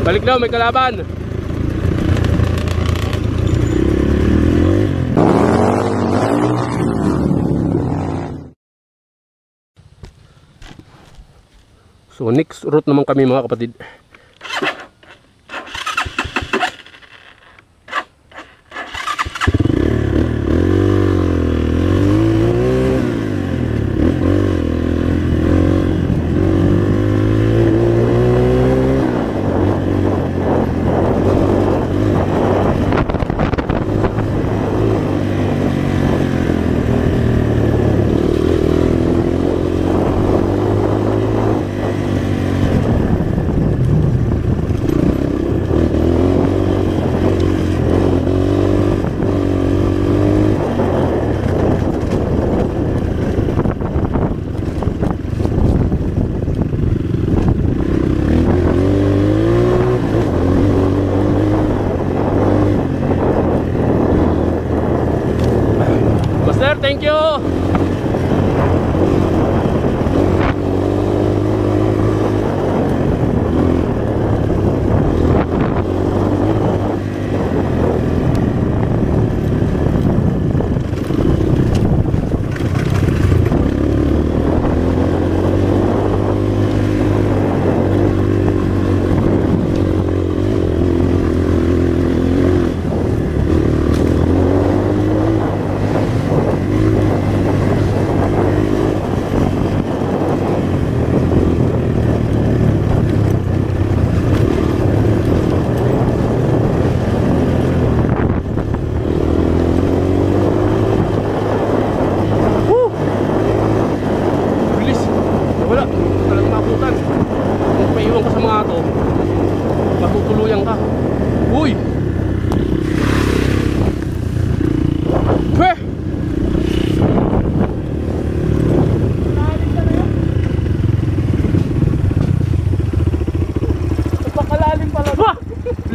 Balik daw, may kalaban. So next route naman kami mga kapatid. Thank you.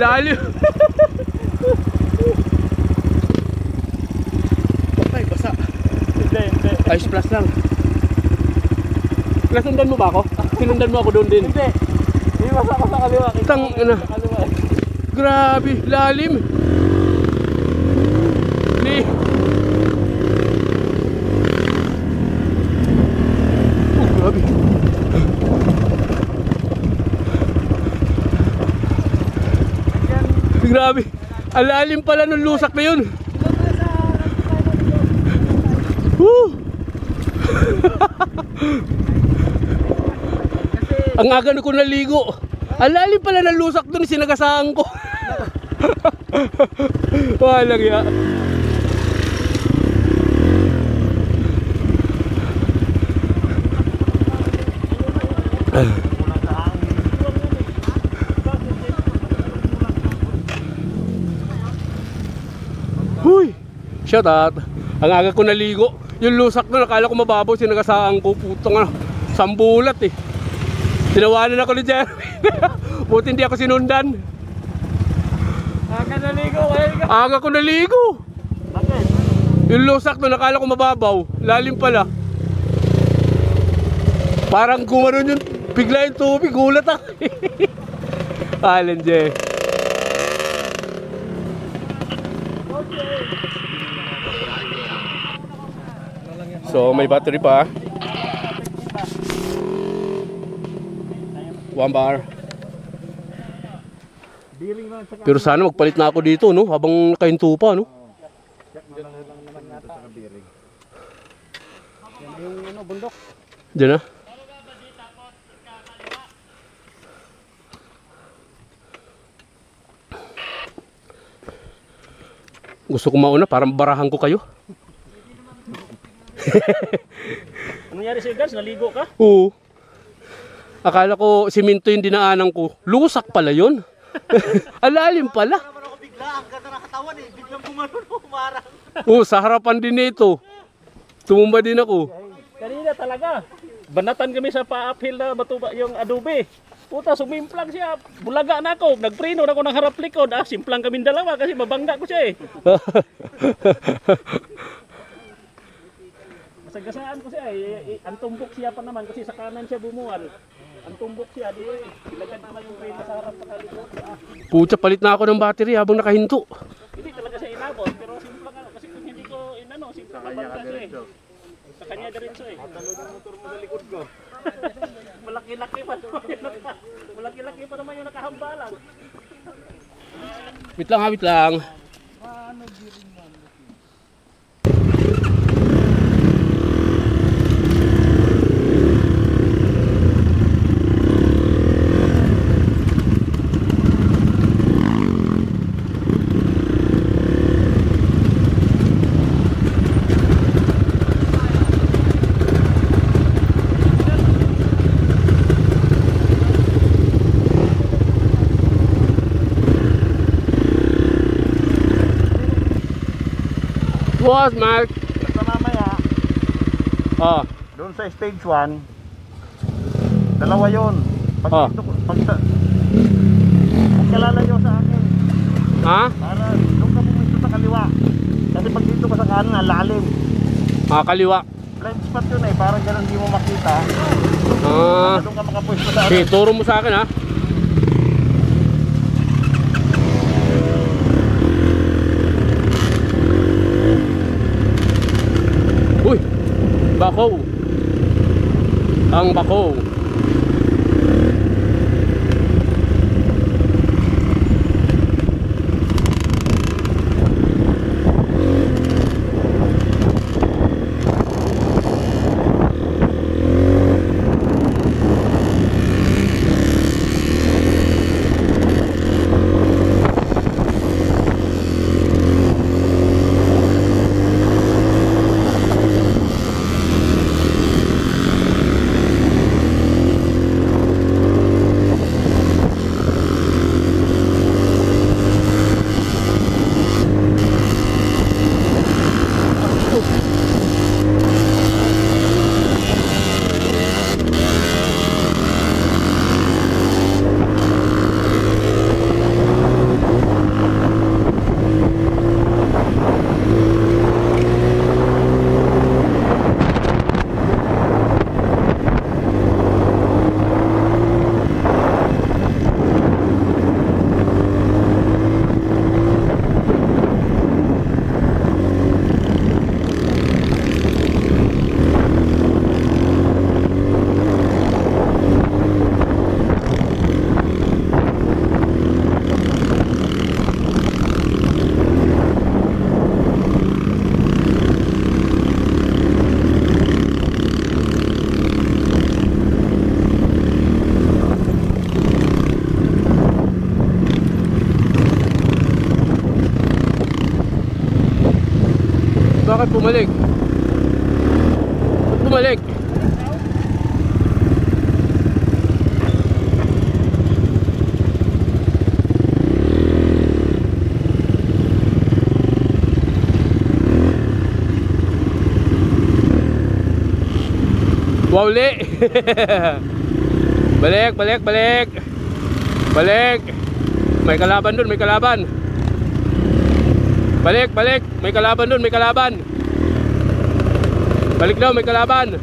Lalim. Ay, basa. Hindi. Ice plus lang. Nasundan mo ba ako? Sinundan mo ako doon din. Hindi. Hindi basa ka sa kaliwa. Tang ina. Grabe, lalim. Ni. Oh, grabe. Grabe, alalim pala nung lusak na yun. Ang aga na ko naligo. Alalim pala ng lusak dun, sinagasaan ko. Walang ya. Huy, shout out. Ang aga ko naligo. Yung lusak na nakala ko mababaw, sinagasaan ko. Putang sambulat eh. Tinawanan ako ni Jeremy. Buti hindi ako sinundan. Aga naligo, aga ko naligo. Bakit? Yung lusak na nakala ko mababaw, lalim pala. Parang gumanon yung bigla yung tubig, gulat ako. Alan Jay. So may battery pa. 1 bar. Pero sana magpalit na ako dito, no? Habang nakahinto pa, no? Yung bundok. Diyan na. Gusto ko mauna para barahan ko kayo. Anong nangyari sa'yo, guys? Naligo ka? Oo. Akala ko simento yung dinaanan ko. Lusak pala yun. Alalim pala. Naman ako bigla, ang ganda ng katawan eh. Biglang bumanon, umarang. Oo, sa harapan din nito. Tumumba din ako. Kanina talaga. Banatan kami sa pa-uphill na batuba yung adobe. Puta, sumimplang siya. Bulaga na ako. Nagpreno na ako ng harap likod. Simplang kaming dalawa kasi mabangga ko siya eh. Nasagasaan ko siya ang tumbok siya pa naman kasi sa kanan siya bumuwal. Ang tumbok siya, di ilagad naman yung preno sa harap sa kalikot. Pucha, palit na ako ng battery habang nakahinto. Hindi talaga siya inabot, pero simple lang kasi kung hindi ko inano, simple lang bangka siya eh. Sa kanya diretso eh. Talon yung motor mo sa likod ko. Malaki-laki pa naman yung malaki-laki pa naman yung nakahambalang. Wait lang ha, wait lang. Boss, Mark. Basta mamaya, Oh, doon sa stage 1, dalawa yun. Pag Oh. dito, pag kalalayo sa akin, ha? para doon ka pumunta sa kaliwa. Kasi pag dito ka sa kanan, lalim. Kaliwa. Blind spot yun eh, parang ganun hindi mo makita. Doon ka makapwesto sa Okay, turo mo sa akin ha. Uy, bako. Ang bako. Bakit bumalik? Ba't bumalik? Wawli! Balik, balik, balik! Balik! May kalaban dun, may kalaban! Balik, balik! May kalaban dun, may kalaban! Balik daw, may kalaban!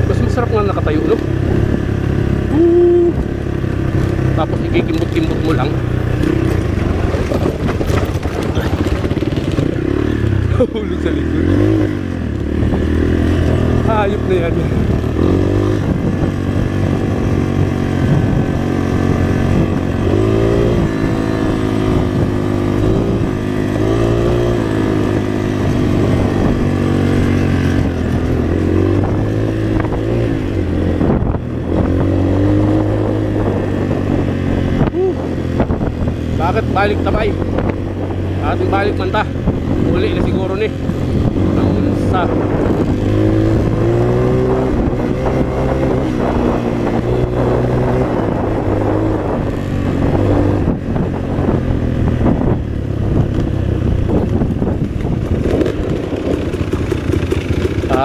Mas masarap nga nakatayo, no? Tapos ikikimbot-kimbot mo lang. Hulog sa likod. Hayop na yan. Bakit balik tabay? Ating balik man ta. Uli na siguro ni. Ang unsa.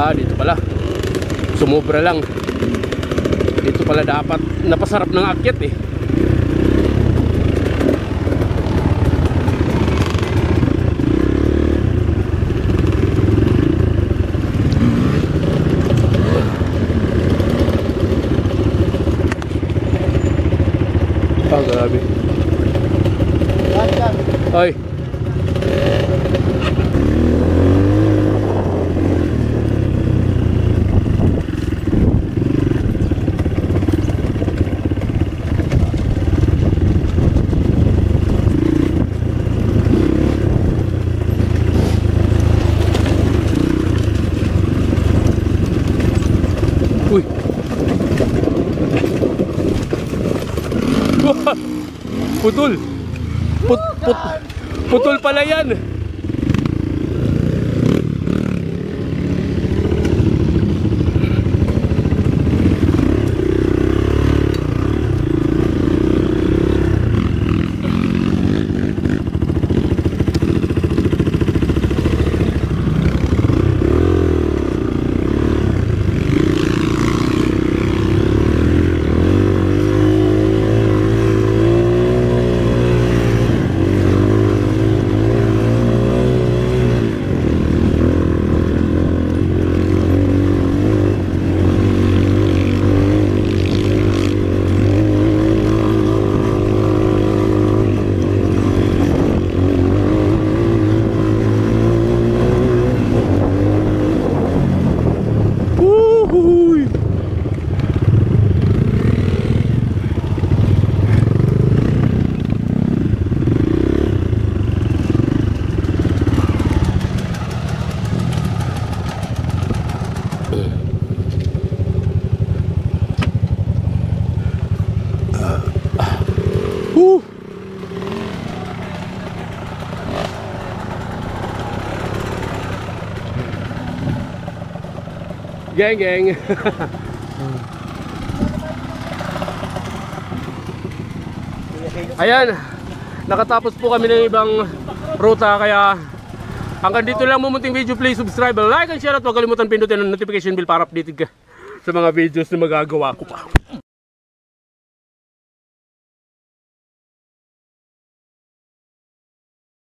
Dito pala. Sumobra lang. Dito pala dapat napasarap ng akyat eh. Putol. Putol pala yan. Uhuy. Geng, geng. Ayan, nakatapos po kami ng ibang ruta, kaya hanggang dito lang mumunting video. Please subscribe, like and share, at huwag kalimutan pindutin ang notification bell para updated ka sa mga videos na magagawa ko pa.